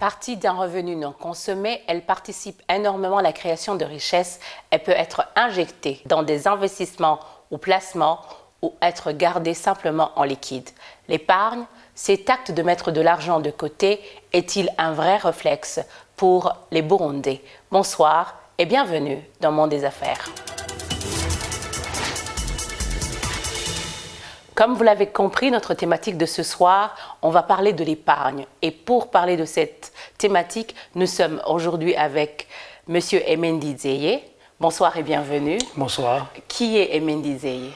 Partie d'un revenu non consommé, elle participe énormément à la création de richesses. Elle peut être injectée dans des investissements ou placements ou être gardée simplement en liquide. L'épargne, cet acte de mettre de l'argent de côté, est-il un vrai réflexe pour les Burundais? Bonsoir et bienvenue dans Monde des Affaires. Comme vous l'avez compris, notre thématique de ce soir, on va parler de l'épargne. Et pour parler de cette thématique, nous sommes aujourd'hui avec M. Emendi Zeye. Bonsoir et bienvenue. Bonsoir. Qui est Emendi Zeye?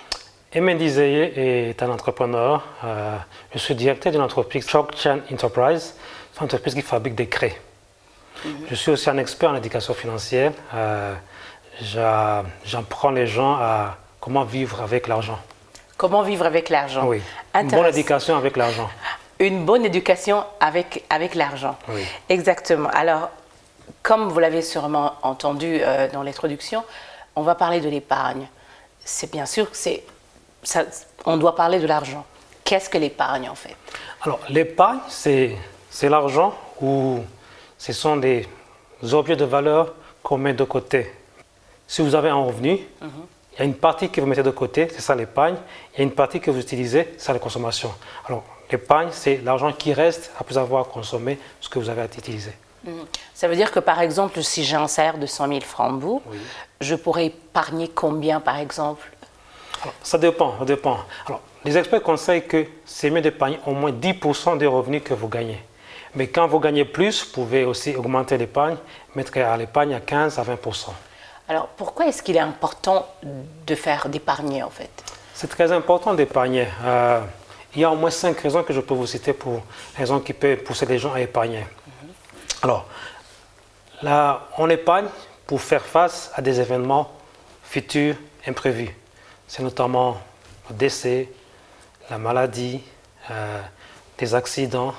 Emendi Zeye est un entrepreneur. Je suis directeur d'une entreprise, Shockchain Enterprise. C'est une entreprise qui fabrique des craies. Je suis aussi un expert en éducation financière. J'apprends les gens à comment vivre avec l'argent. Comment vivre avec l'argent? Oui. Une bonne éducation avec l'argent. Une bonne éducation avec l'argent. Oui. Exactement. Alors, comme vous l'avez sûrement entendu dans l'introduction, on va parler de l'épargne. C'est bien sûr que on doit parler de l'argent. Qu'est-ce que l'épargne en fait? Alors, l'épargne, c'est l'argent où ce sont des objets de valeur qu'on met de côté. Si vous avez un revenu, il y a une partie que vous mettez de côté, c'est ça l'épargne. Il y a une partie que vous utilisez, c'est la consommation. Alors, l'épargne, c'est l'argent qui reste après avoir consommé ce que vous avez utilisé. Ça veut dire que, par exemple, si j'ai un salaire de 100 000 francs, je pourrais épargner combien, par exemple? Alors, ça dépend. Alors, les experts conseillent que c'est mieux d'épargner au moins 10% des revenus que vous gagnez. Mais quand vous gagnez plus, vous pouvez aussi augmenter l'épargne, mettre à l'épargne à 15 à 20%. Alors, pourquoi est-ce qu'il est important d'épargner, en fait? C'est très important d'épargner. Il y a au moins 5 raisons que je peux vous citer pour raisons qui peuvent pousser les gens à épargner. Alors, là, on épargne pour faire face à des événements futurs imprévus. C'est notamment le décès, la maladie, des accidents.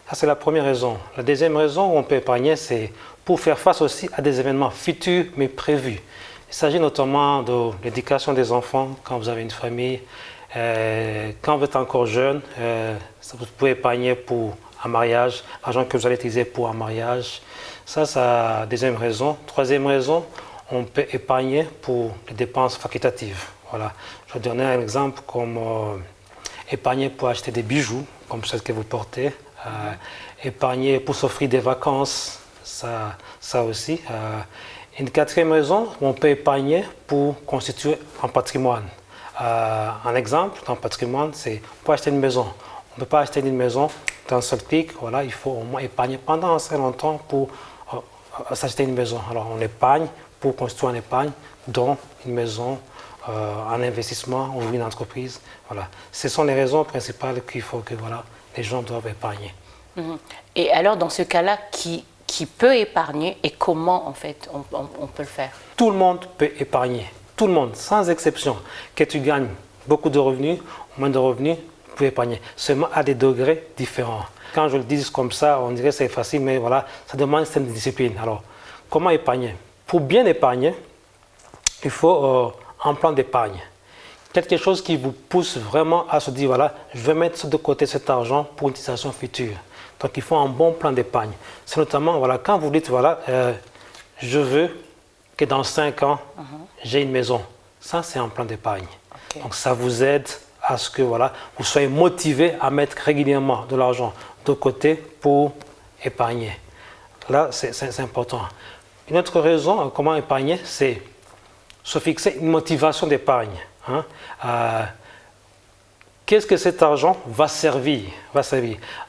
Ça, c'est la première raison. La deuxième raison où on peut épargner, c'est pour faire face aussi à des événements futurs mais prévus. Il s'agit notamment de l'éducation des enfants quand vous avez une famille. Quand vous êtes encore jeune, vous pouvez épargner pour un mariage, l'argent que vous allez utiliser pour un mariage. Ça, c'est la deuxième raison. Troisième raison, on peut épargner pour les dépenses facultatives. Voilà. Je vais donner un exemple comme épargner pour acheter des bijoux, comme ceux que vous portez. Épargner pour s'offrir des vacances, ça aussi. Une quatrième raison, on peut épargner pour constituer un patrimoine. Un exemple d'un patrimoine, c'est pour acheter une maison. On ne peut pas acheter une maison d'un seul clic. Voilà, il faut au moins épargner pendant assez longtemps pour s'acheter une maison. Alors on épargne pour construire une épargne dans une maison, un investissement ou une entreprise. Voilà. Ce sont les raisons principales qu'il faut que les gens doivent épargner. Et alors, dans ce cas-là, qui peut épargner et comment, en fait, on peut le faire? Tout le monde peut épargner. Tout le monde, sans exception. Que tu gagnes beaucoup de revenus ou moins de revenus, tu peux épargner. Seulement à des degrés différents. Quand je le dis comme ça, on dirait que c'est facile, mais voilà, ça demande une certaine discipline. Alors, comment épargner? Pour bien épargner, il faut un plan d'épargne. Quelque chose qui vous pousse vraiment à se dire, voilà, je vais mettre de côté cet argent pour une utilisation future. Donc, il faut un bon plan d'épargne. C'est notamment, voilà, quand vous dites, voilà, je veux que dans 5 ans, j'ai une maison. Ça, c'est un plan d'épargne. Okay. Donc, ça vous aide à ce que, voilà, vous soyez motivé à mettre régulièrement de l'argent de côté pour épargner. Là, c'est important. Une autre raison, comment épargner, c'est se fixer une motivation d'épargne. Qu'est-ce que cet argent va servir?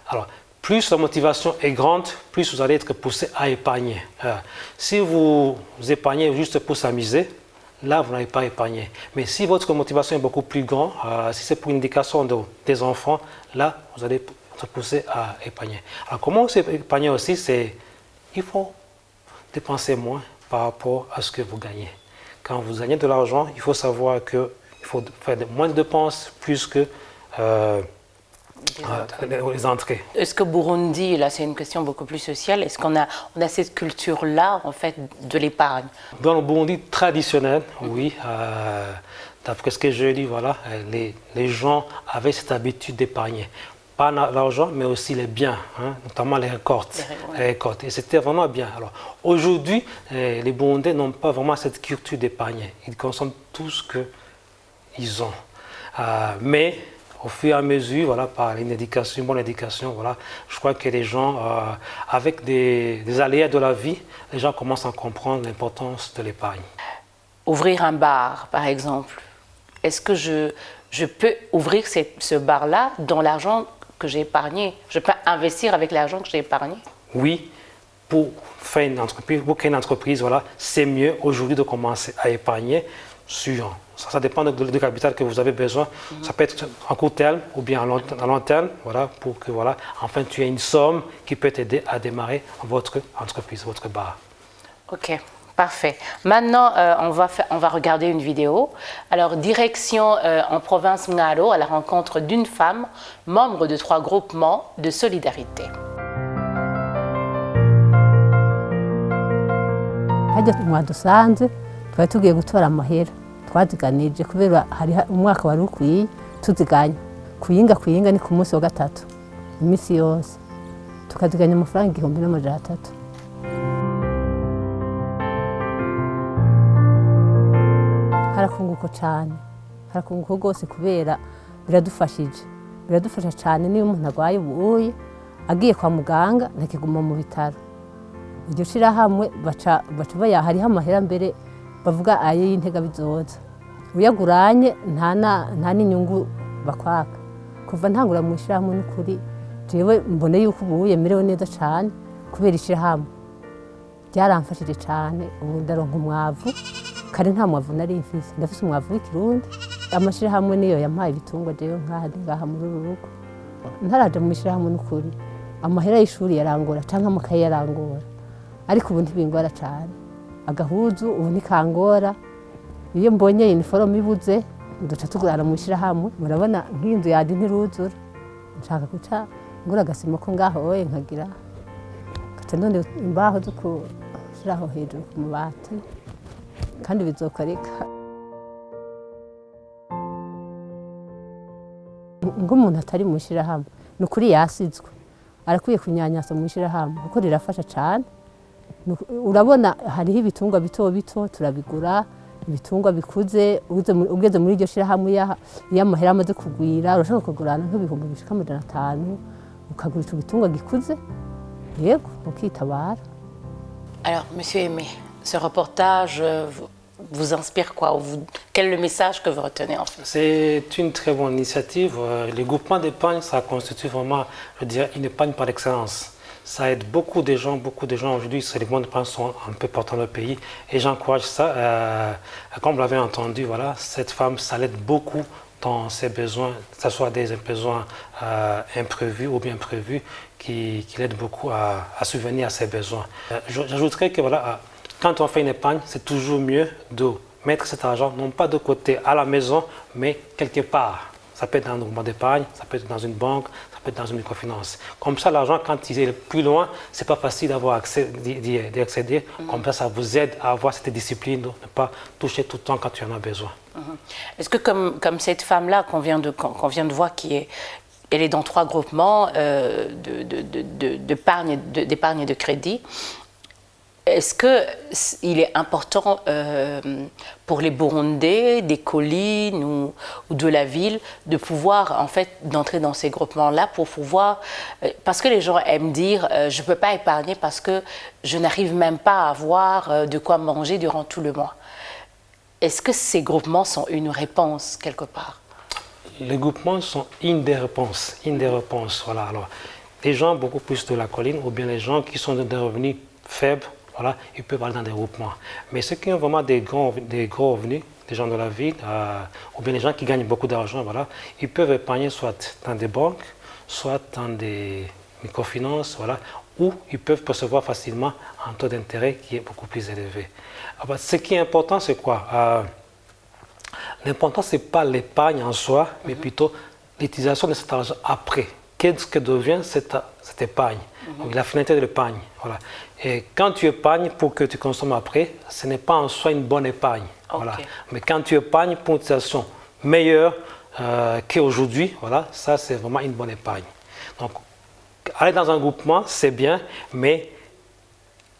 Alors, plus la motivation est grande, plus vous allez être poussé à épargner. Si vous épargnez juste pour s'amuser, là, vous n'allez pas épargner. Mais si votre motivation est beaucoup plus grande, si c'est pour une éducation des enfants, là, vous allez être poussé à épargner. Alors, comment épargner aussi? Il faut dépenser moins par rapport à ce que vous gagnez. Quand vous gagnez de l'argent, il faut savoir qu'il faut faire moins de dépenses plus que les entrées. Est-ce que Burundi, là c'est une question beaucoup plus sociale, est-ce qu'on a cette culture-là en fait de l'épargne? Dans le Burundi traditionnel, oui, d'après ce que je dis, voilà, les gens avaient cette habitude d'épargner. pas l'argent, mais aussi les biens, hein, notamment les récoltes. Les récoltes. Et c'était vraiment bien. Alors, aujourd'hui, les Burundais n'ont pas vraiment cette culture d'épargner. Ils consomment tout ce qu'ils ont. Mais au fur et à mesure, voilà, par une bonne éducation, voilà, je crois que les gens, avec des aléas de la vie, les gens commencent à comprendre l'importance de l'épargne. Ouvrir un bar, par exemple. Est-ce que je peux ouvrir ce bar-là dans l'argent que j'ai épargné? Je peux investir avec l'argent que j'ai épargné? Oui, pour faire une entreprise, pour créer une entreprise, voilà, c'est mieux aujourd'hui de commencer à épargner sur. Ça dépend du capital que vous avez besoin. Ça peut être en court terme ou bien à long terme, voilà, pour que voilà, enfin tu aies une somme qui peut t'aider à démarrer votre entreprise, votre bar. Ok. Parfait. Maintenant, on va regarder une vidéo. Alors, direction en province Ngaro à la rencontre d'une femme, membre de 3 groupements de solidarité. Hajya mwadusanze twari tugiye gutora amahera twaziganije kubera hari umwaka wari ukwiye tuziganya kuyinga ni ku munsi wa gatatu iminsi yose tukaziganya amafaranga 1300. Harakunguko cyane, harakunguko rwose kubera biradufasha cyane niyo umuntu arwaye ubuye agiye kwa muganga ntakiguma mu bitaro. Iryo shirahamwe baca hariho amahera mbere bavuga ayo y'intega bizoza. Uyaguranye nta n'inyungu bakwaka. Kuva ntangura mu shirahamwe n'ukuri jewe mbone yuko ubuye merewe neza cyane kubera ishirahamwe. Byaramfashije cyane ubu ndaronka umwavu. Kare nta mwavu nari mfise, ndafise umwavu w'ikirundi. Amashirahamwe niyo yampaye ibitungwa jewe ngaha muri uru rugo. Ntaraje mu shirahamwe n'ukuri. Amahera y'ishuri yarangora canke amakaye yarangora. Ariko ubu ntibingora cyane. Agahuzu ubu ntikangora. Iyo mbonye uniforme ibuze, duca tugurana mu shirahamwe. Murabona nk'inzu yadi ntiruzura. Nshaka guca ngura agasimo ko ngaho oye nkagira. Kata none imbaho zo kushiraho hejuru ku mabati. Kandi bizokoreka. Nk'umuntu atari mu shirahamwe nukuri yasizwe arakwiye kunyanyasa mu shirahamwe kuko rirafasha cyane. Urabona hariho ibitungwa bito turabigura, ibitungwa bikuze ugeze muri iryo shirahamwe y'amahera amaze kugwira urashaka kugurana nk'ibihumbi bishika 500 ukagura ico bitungwa gikuze yego ukitabara. Alors monsieur Aimé, ce reportage vous inspire quoi? Quel est le message que vous retenez en fait? C'est une très bonne initiative. Les groupements d'épargne, ça constitue vraiment, je dirais, une épargne par excellence. Ça aide beaucoup de gens aujourd'hui, les groupements d'épargne sont un peu partout dans le pays et j'encourage ça. Comme vous l'avez entendu, voilà, cette femme, ça l'aide beaucoup dans ses besoins, que ce soit des besoins imprévus ou bien prévus, qui l'aident beaucoup à subvenir à ses besoins. J'ajouterais que voilà, quand on fait une épargne, c'est toujours mieux de mettre cet argent, non pas de côté à la maison, mais quelque part. Ça peut être dans un groupement d'épargne, ça peut être dans une banque, ça peut être dans une microfinance. Comme ça, l'argent, quand il est plus loin, c'est pas facile d'y accéder. Comme ça vous aide à avoir cette discipline, de ne pas toucher tout le temps quand tu en as besoin. Est-ce que comme cette femme-là qu'on vient de voir, elle est dans 3 groupements d'épargne et de crédit, est-ce qu'il est important pour les Burundais, des collines ou de la ville de pouvoir en fait d'entrer dans ces groupements-là pour pouvoir, parce que les gens aiment dire je ne peux pas épargner parce que je n'arrive même pas à avoir de quoi manger durant tout le mois. Est-ce que ces groupements sont une réponse quelque part? Les groupements sont une des réponses, voilà. Alors, les gens beaucoup plus de la colline ou bien les gens qui sont de revenus faibles, voilà, ils peuvent aller dans des groupements. Mais ceux qui ont vraiment des gros revenus, des gens de la ville, ou bien les gens qui gagnent beaucoup d'argent, voilà, ils peuvent épargner soit dans des banques, soit dans des microfinances, voilà, où ils peuvent percevoir facilement un taux d'intérêt qui est beaucoup plus élevé. Alors, ce qui est important, c'est quoi? L'important, ce n'est pas l'épargne en soi, mais plutôt l'utilisation de cet argent après. Qu'est-ce que devient cette épargne? Donc, la finalité de l'épargne. Voilà. Et quand tu épargnes pour que tu consommes après, ce n'est pas en soi une bonne épargne. Okay. Voilà. Mais quand tu épargnes pour une utilisation meilleure qu'aujourd'hui, voilà, ça c'est vraiment une bonne épargne. Donc, aller dans un groupement, c'est bien, mais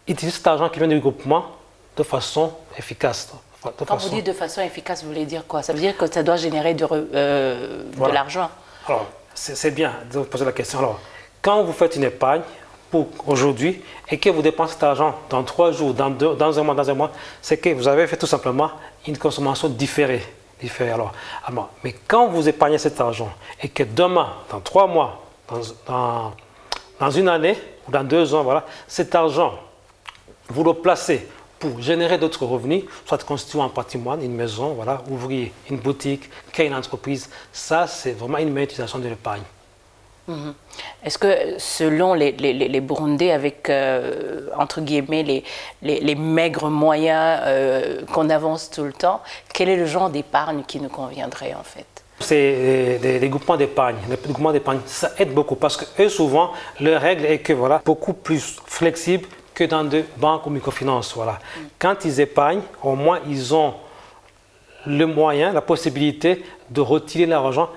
utiliser cet argent qui vient du groupement de façon efficace. Quand vous dites de façon efficace, vous voulez dire quoi? Ça veut dire que ça doit générer de l'argent. Alors, c'est bien de vous poser la question. Alors, quand vous faites une épargne pour aujourd'hui et que vous dépensez cet argent dans 3 jours, dans un mois, c'est que vous avez fait tout simplement une consommation différée. Alors, mais quand vous épargnez cet argent et que demain, dans 3 mois, dans une année ou dans 2 ans, voilà, cet argent, vous le placez pour générer d'autres revenus, soit constituer un patrimoine, une maison, voilà, ouvrir une boutique, créer une entreprise, ça c'est vraiment une meilleure utilisation de l'épargne. Est-ce que selon les Burundais avec, entre guillemets, les maigres moyens qu'on avance tout le temps, quel est le genre d'épargne qui nous conviendrait en fait? C'est des groupements d'épargne. Les groupements d'épargne, ça aide beaucoup parce que eux, souvent, leur règle est que voilà, beaucoup plus flexible que dans des banques ou microfinances. Voilà. Quand ils épargnent, au moins ils ont le moyen, la possibilité de retirer l'argent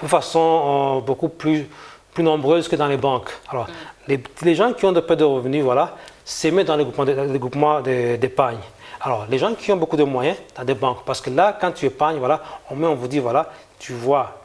de façon beaucoup plus nombreuse que dans les banques. Alors, les gens qui ont de peu de revenus, voilà, se mettent dans les groupements d'épargne. Alors, les gens qui ont beaucoup de moyens, dans des banques, parce que là, quand tu épargnes, voilà, au moins on vous dit, voilà, tu vois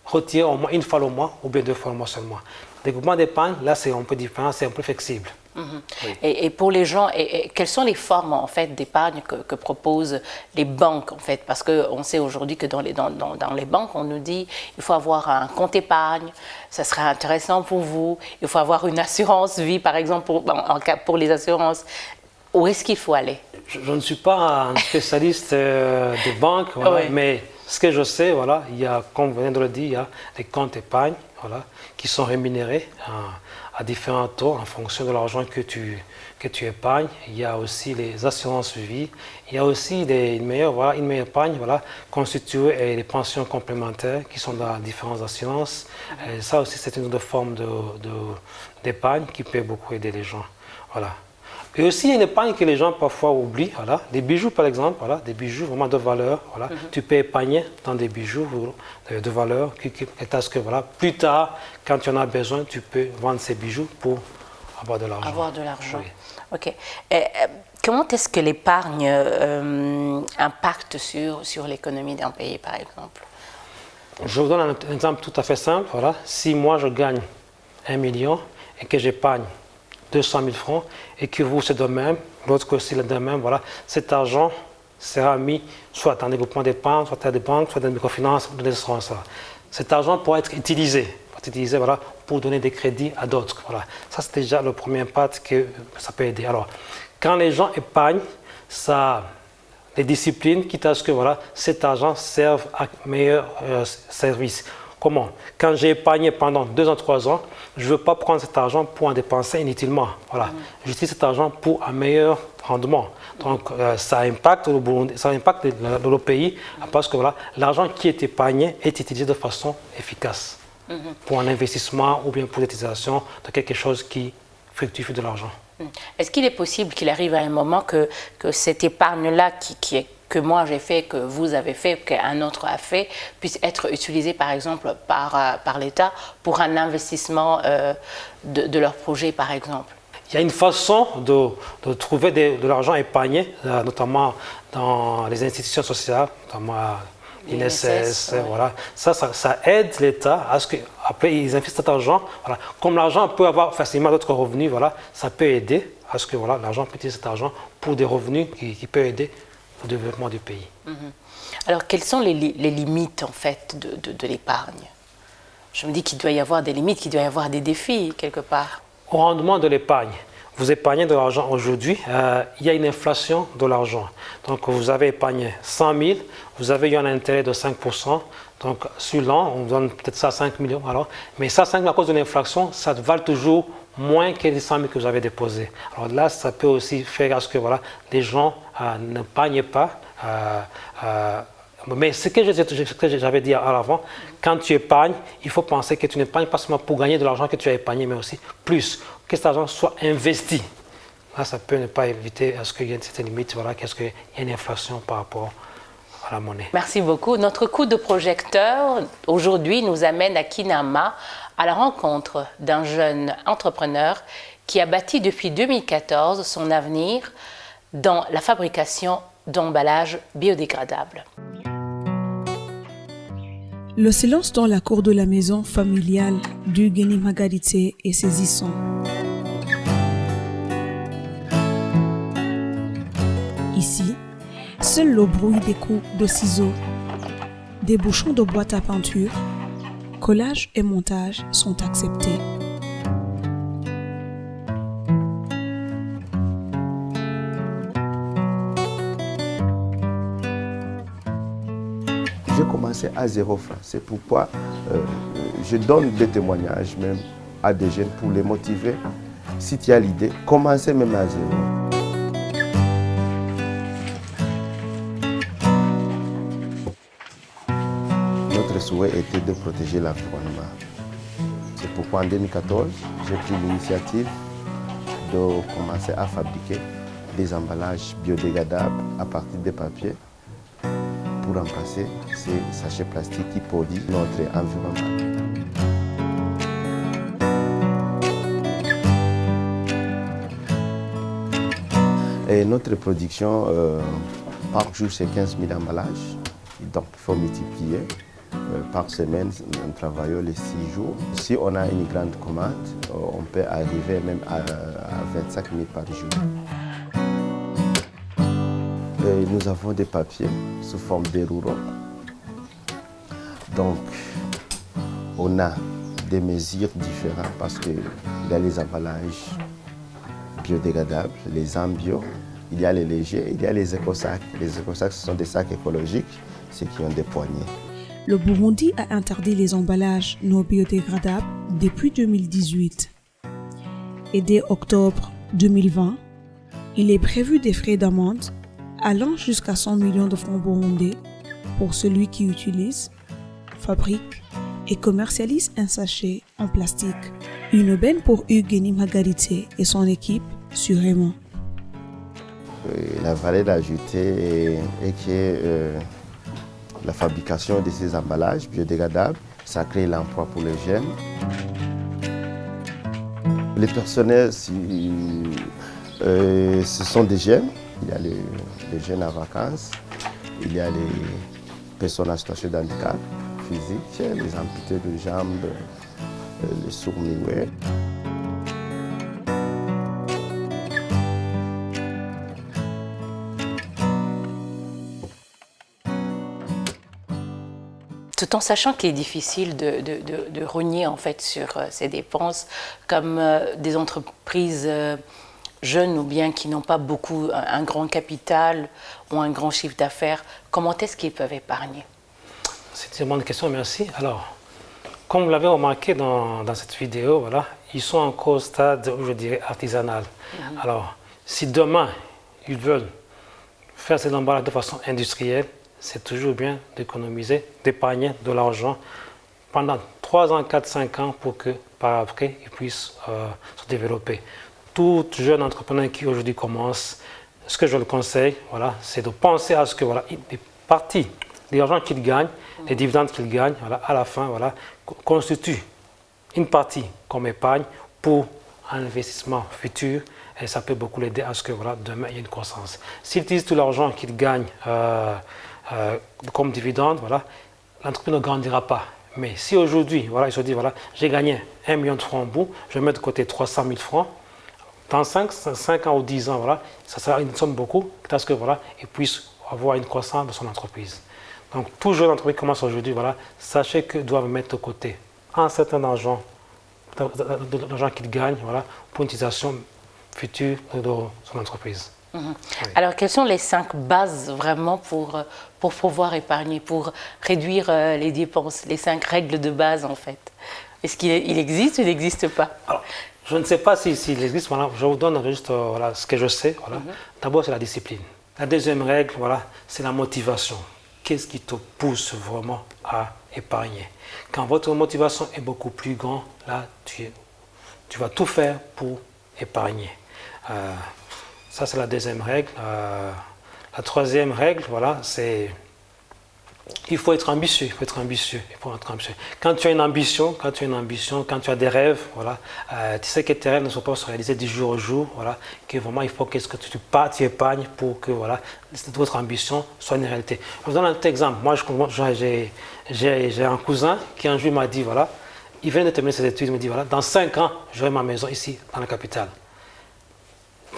retirer au moins une fois le mois ou bien 2 fois le mois seulement. Les groupements d'épargne, là, c'est un peu différent, c'est un peu flexible. Oui. Et pour les gens, quelles sont les formes en fait d'épargne que proposent les banques en fait? Parce qu'on sait aujourd'hui que dans les banques, on nous dit il faut avoir un compte épargne, ça serait intéressant pour vous. Il faut avoir une assurance vie, par exemple, pour les assurances. Où est-ce qu'il faut aller? Je ne suis pas un spécialiste des banques, voilà, oui. Mais ce que je sais, voilà, il y a, comme vous venez de le dire, il y a des comptes épargne, voilà, qui sont rémunérés à différents taux en fonction de l'argent que tu épargnes. Il y a aussi les assurances vie, il y a aussi une meilleure épargne, voilà, constituée et les pensions complémentaires qui sont dans différentes assurances. Et ça aussi, c'est une autre forme d'épargne qui peut beaucoup aider les gens. Voilà. Et aussi, il y a une épargne que les gens parfois oublient. Voilà. Des bijoux, par exemple, voilà, des bijoux vraiment de valeur. Voilà. Tu peux épargner dans des bijoux de valeur. Parce que voilà, plus tard, quand tu en as besoin, tu peux vendre ces bijoux pour avoir de l'argent. Avoir de l'argent. Oui. OK. Comment est-ce que l'épargne impacte sur l'économie d'un pays, par exemple? Je vous donne un exemple tout à fait simple. Voilà. Si moi, je gagne 1 million et que j'épargne 200 000 francs et que vous, c'est de même, l'autre aussi, c'est de même, voilà, cet argent sera mis soit dans des groupements d'épargne, soit dans des banques, soit dans des microfinances, ou des assurances. Cet argent pourra être utilisé voilà, pour donner des crédits à d'autres. Voilà. Ça, c'est déjà le premier impact que ça peut aider. Alors, quand les gens épargnent, ça les disciplines, quitte à ce que voilà, cet argent serve à meilleur service. Comment? Quand j'ai épargné pendant 2 ans, 3 ans, je ne veux pas prendre cet argent pour en dépenser inutilement. Voilà. J'utilise cet argent pour un meilleur rendement. Donc, ça impacte le Burundi, ça impacte le pays parce que voilà, l'argent qui est épargné est utilisé de façon efficace pour un investissement ou bien pour l'utilisation de quelque chose qui fructifie de l'argent. Est-ce qu'il est possible qu'il arrive à un moment que cette épargne-là que moi j'ai fait, que vous avez fait, qu'un autre a fait, puisse être utilisée par exemple par l'État pour un investissement de leur projet par exemple? Il y a une façon de trouver de l'argent épargné, notamment dans les institutions sociales, notamment l'INSS, ouais. Voilà. Ça aide l'État à ce qu'après ils investissent cet argent. Voilà. Comme l'argent peut avoir facilement d'autres revenus, voilà, ça peut aider à ce que voilà, l'argent peut utiliser cet argent pour des revenus qui peuvent aider au développement du pays. Alors, quelles sont les limites en fait de l'épargne? Je me dis qu'il doit y avoir des limites, qu'il doit y avoir des défis quelque part. Au rendement de l'épargne, vous épargnez de l'argent aujourd'hui, il y a une inflation de l'argent. Donc, vous avez épargné 100 000, vous avez eu un intérêt de 5%. Donc, sur l'an, on vous donne peut-être ça à 5 millions. Alors, mais ça, 5 à cause de l'inflation, ça vaut toujours moins que les 100 000 que vous avez déposés. Alors là, ça peut aussi faire à ce que voilà, les gens n'épargnent pas. Mais ce que j'avais dit à l'avant, quand tu épargnes, il faut penser que tu n'épargnes pas seulement pour gagner de l'argent que tu as épargné, mais aussi plus, que cet argent soit investi. Là, ça peut ne pas éviter à ce qu'il y ait une certaine limite, voilà, qu'est-ce qu'il y a une inflation par rapport à la monnaie. Merci beaucoup. Notre coup de projecteur aujourd'hui nous amène à Kinama, à la rencontre d'un jeune entrepreneur qui a bâti depuis 2014 son avenir dans la fabrication d'emballages biodégradables. Le silence dans la cour de la maison familiale d'Ugeni Margarité est saisissant. Ici, seul le bruit des coups de ciseaux, des bouchons de boîte à peinture, collage et montage sont acceptés. J'ai commencé à 0 francs. C'est pourquoi je donne des témoignages même à des jeunes pour les motiver. Si tu as l'idée, commencez même à 0. Notre souhait était de protéger l'environnement. C'est pourquoi en 2014, j'ai pris l'initiative de commencer à fabriquer des emballages biodégradables à partir de papier pour remplacer ces sachets plastiques qui polluent notre environnement. Et notre production, par jour, c'est 15 000 emballages. Donc, il faut multiplier. Par semaine, nous travaillons les 6 jours. Si on a une grande commande, on peut arriver même à 25 000 par jour. Et nous avons des papiers sous forme de rouleaux. Donc, on a des mesures différentes parce qu'il y a les emballages biodégradables, les bio, il y a les légers, il y a les éco-sacs. Les éco-sacs, ce sont des sacs écologiques, ceux qui ont des poignées. Le Burundi a interdit les emballages non biodégradables depuis 2018. Et dès octobre 2020, il est prévu des frais d'amende allant jusqu'à 100 millions de francs burundais pour celui qui utilise, fabrique et commercialise un sachet en plastique. Une aubaine pour Ugeni Margarité et son équipe, sûrement. La valeur ajoutée est que la fabrication de ces emballages biodégradables, ça crée l'emploi pour les jeunes. Les personnels, ce sont des jeunes. Il y a les jeunes en vacances, il y a les personnes en situation de handicap physique, les amputés de jambes, les sourds-muets. Tout en sachant qu'il est difficile de rogner en fait sur ces dépenses, comme des entreprises jeunes ou bien qui n'ont pas beaucoup, un grand capital ou un grand chiffre d'affaires, comment est-ce qu'ils peuvent épargner? C'est une bonne question, merci. Alors, comme vous l'avez remarqué dans cette vidéo, voilà, ils sont encore au stade, je dirais, artisanal. Alors, si demain, ils veulent faire ces emballages de façon industrielle, c'est toujours bien d'économiser, d'épargner de l'argent pendant 3 ans, 4, 5 ans pour que par après, ils puissent se développer. Tout jeune entrepreneur qui aujourd'hui commence, ce que je le conseille, voilà, c'est de penser à ce que voilà, des parties de l'argent qu'il gagne, les dividendes qu'il gagne, voilà, à la fin, voilà, constituent une partie comme épargne pour un investissement futur. Et ça peut beaucoup l'aider à ce que voilà, demain, il y ait une croissance. S'il utilise tout l'argent qu'il gagne comme dividende, voilà, l'entreprise ne grandira pas. Mais si aujourd'hui, voilà, il se dit, voilà, j'ai gagné 1 million de francs en bout, je vais mettre de côté 300 000 francs, dans 5 ans ou 10 ans, voilà, ça sera une somme beaucoup, parce que voilà, il puisse avoir une croissance de son entreprise. Donc, tout jeune entreprise qui commence aujourd'hui, voilà, sachez qu'ils doivent mettre de côté un certain argent, de l'argent qu'ils gagnent, voilà, pour une utilisation future de son entreprise. Oui. Alors, quelles sont les 5 bases vraiment pour pouvoir épargner, pour réduire les dépenses, les 5 règles de base en fait? Est-ce qu'il existe ou il n'existe pas? Alors, je ne sais pas s'il existe, voilà, je vous donne juste voilà, ce que je sais. Voilà. D'abord, c'est la discipline. La deuxième règle, voilà, c'est la motivation. Qu'est-ce qui te pousse vraiment à épargner? Quand votre motivation est beaucoup plus grande, là, tu vas tout faire pour épargner. Ça, c'est la deuxième règle. La troisième règle, voilà, c'est il faut être ambitieux, Quand tu as une ambition, quand tu as des rêves, voilà, tu sais que tes rêves ne sont pas se réaliser du jour au jour, voilà, que vraiment il faut que tu épargnes pour que voilà, votre ambition soit une réalité. Je vous donne un petit exemple. Moi, j'ai un cousin qui un jour m'a dit, voilà, il vient de terminer ses études, il me dit, voilà, dans 5 ans, j'aurai ma maison ici, dans la capitale.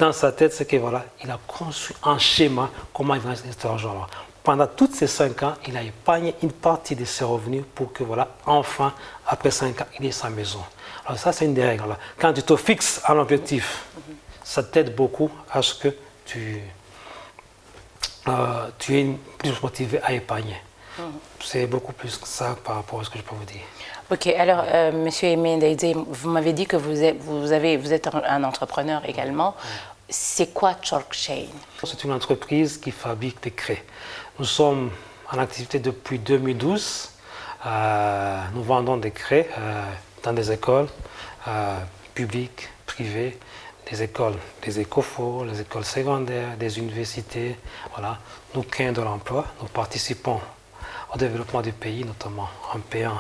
Dans sa tête, c'est que voilà, il a construit un schéma, comment il va investir cet argent-là. Pendant toutes ces 5 ans, il a épargné une partie de ses revenus pour que, voilà, enfin, après 5 ans, il ait sa maison. Alors ça, c'est une des règles. Là. Quand tu te fixes un objectif, ça t'aide beaucoup à ce que tu es plus motivé à épargner. C'est beaucoup plus que ça par rapport à ce que je peux vous dire. Ok, alors, Monsieur Aimé Ndaïdze, vous m'avez dit que vous êtes un entrepreneur également. C'est quoi Chalk Chain? C'est une entreprise qui fabrique des craies. Nous sommes en activité depuis 2012. Nous vendons des craies dans des écoles publiques, privées, des écoles, des écofos, les écoles secondaires, des universités. Voilà. Nous créons de l'emploi, nous participons au développement du pays, notamment en payant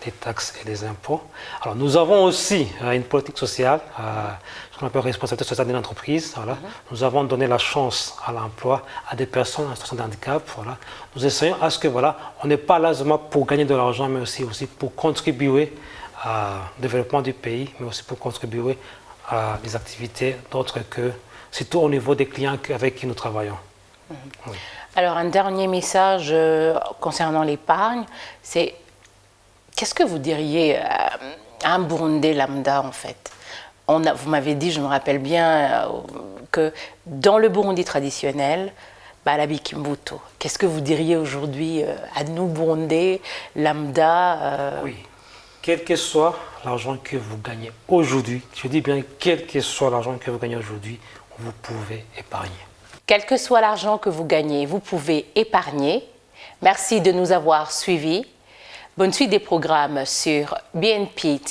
des taxes et des impôts. Alors, nous avons aussi une politique sociale, ce qu'on appelle responsabilité sociale d'une entreprise. Voilà. Nous avons donné la chance à l'emploi à des personnes en situation de handicap. Voilà. Nous essayons à ce que, voilà, on n'est pas là seulement pour gagner de l'argent, mais aussi pour contribuer au développement du pays, mais aussi pour contribuer à des activités d'autres que, surtout au niveau des clients avec qui nous travaillons. Oui. Alors, un dernier message concernant l'épargne, c'est qu'est-ce que vous diriez à un Burundais lambda, en fait? Vous m'avez dit, je me rappelle bien, que dans le Burundi traditionnel, Balabi Kimbuto, qu'est-ce que vous diriez aujourd'hui à nous, Burundais lambda Oui, quel que soit l'argent que vous gagnez aujourd'hui, je dis bien quel que soit l'argent que vous gagnez aujourd'hui, vous pouvez épargner. Quel que soit l'argent que vous gagnez, vous pouvez épargner. Merci de nous avoir suivis. Bonne suite des programmes sur bnp-tv.com.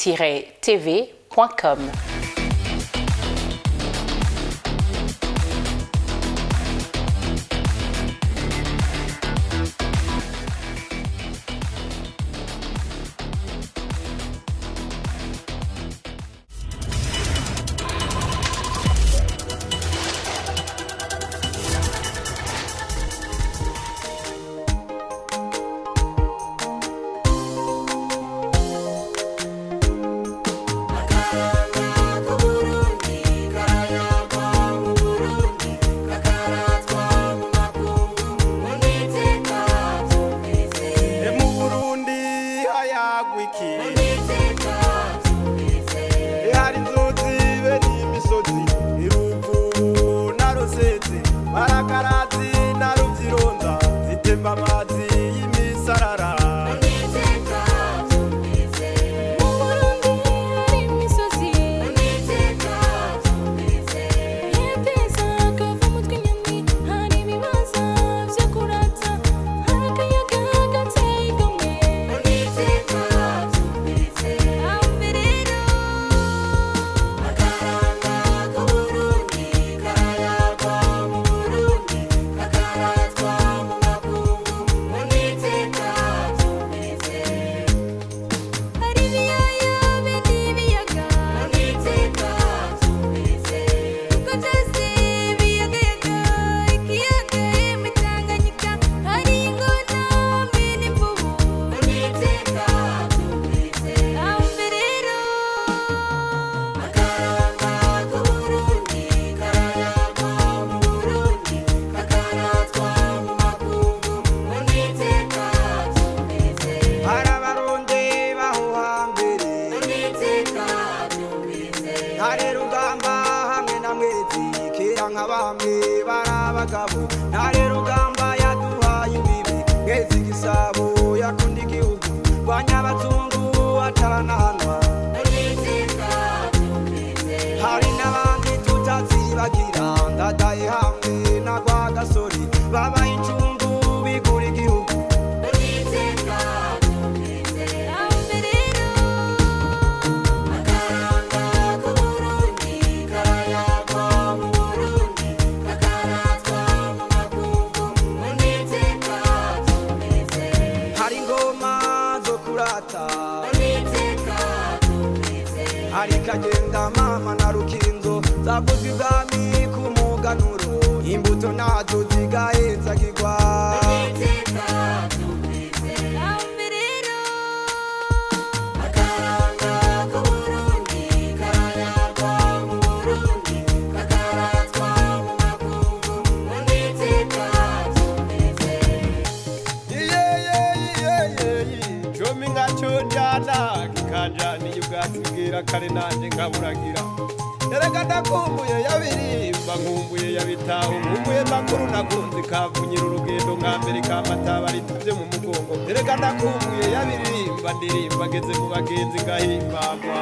data ariko agenda mama na rukinzo zavuze ibwami ku muganuro imbuto nazo zigahezagirwa kanjani yugatibwira kare nanje nkaburagira erega ndakumbuye yabirimba nkumbuye yabitaho nkumbuye makuru nakunzi kavunyira urugendo nka mbere kamataba rituvye mu mugongo erega ndakumbuye yabirimba ndirimba geze mu bagenzi ngahimbagwa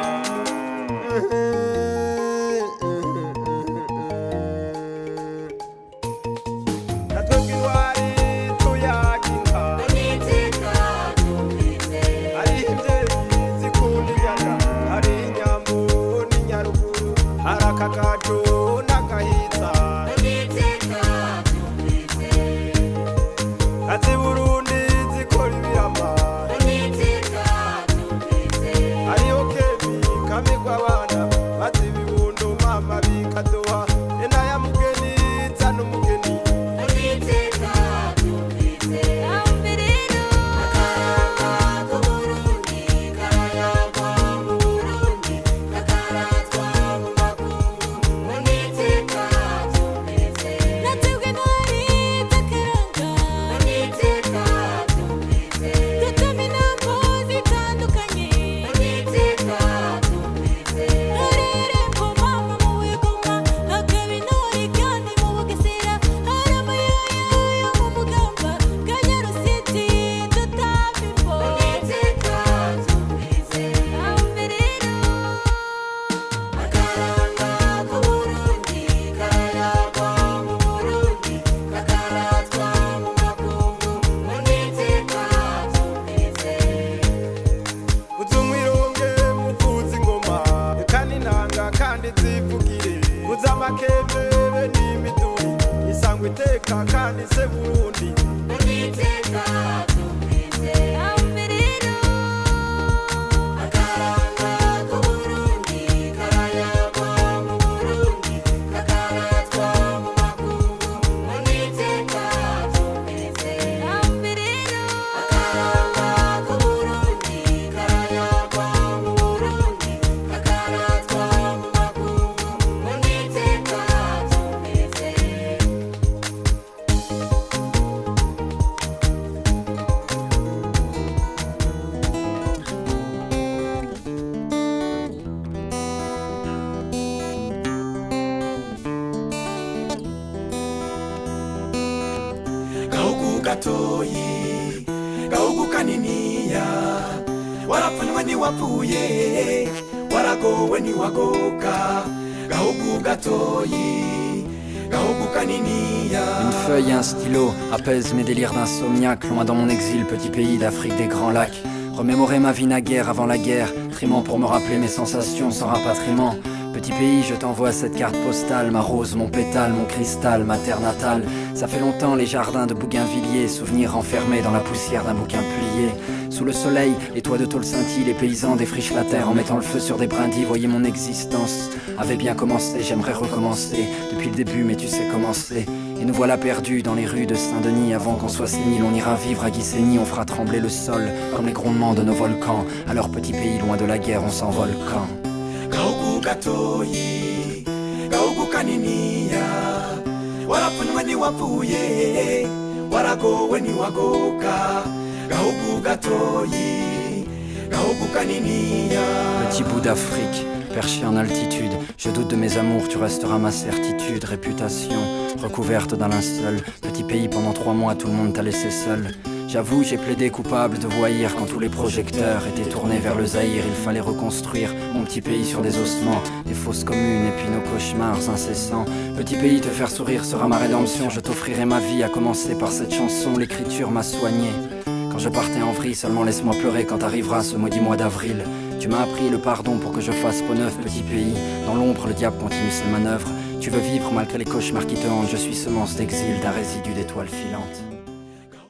gatoyi gahugu kaniniya warapfunywe ntiwapfuye waragowe ntiwagoka gahugu gatoyi gahugu kaniniya. Une feuille et un stylo apaisent mes délires d'insomniaque. Loin dans mon exil, petit pays d'Afrique des grands lacs. Remémorer ma vie naguère avant la guerre, trimant pour me rappeler mes sensations sans rapatriement. Petit pays, je t'envoie cette carte postale, ma rose, mon pétale, mon cristal, ma terre natale. Ça fait longtemps les jardins de Bougainvilliers, souvenirs enfermés dans la poussière d'un bouquin plié. Sous le soleil, les toits de tôle scintillent, les paysans défrichent la terre en mettant le feu sur des brindilles. Voyez mon existence avait bien commencé, j'aimerais recommencer depuis le début, mais tu sais comment c'est. Et nous voilà perdus dans les rues de Saint-Denis. Avant qu'on soit sénile, on ira vivre à Guissény. On fera trembler le sol comme les grondements de nos volcans. À leur petit pays, loin de la guerre, on s'envole quand gahugu gatoyi gahugu kaniniya warapfunywe ntiwapfuye waragowe ntiwagoka gahugu gatoyi gahugu kaniniya. Petit bout d'Afrique, perché en altitude, je doute de mes amours, tu resteras ma certitude. Réputation recouverte d'un linceul, petit pays pendant 3 mois, tout le monde t'a laissé seul. J'avoue, j'ai plaidé coupable de voyir quand tous les projecteurs étaient tournés vers le Zaïre. Il fallait reconstruire mon petit pays sur des ossements, des fosses communes et puis nos cauchemars incessants. Petit pays, te faire sourire sera ma rédemption. Je t'offrirai ma vie, à commencer par cette chanson. L'écriture m'a soigné quand je partais en vrille. Seulement laisse-moi pleurer quand arrivera ce maudit mois d'avril. Tu m'as appris le pardon pour que je fasse peau neuve, petit pays. Dans l'ombre, le diable continue ses manœuvres. Tu veux vivre malgré les cauchemars qui te hantent. Je suis semence d'exil d'un résidu d'étoiles filantes.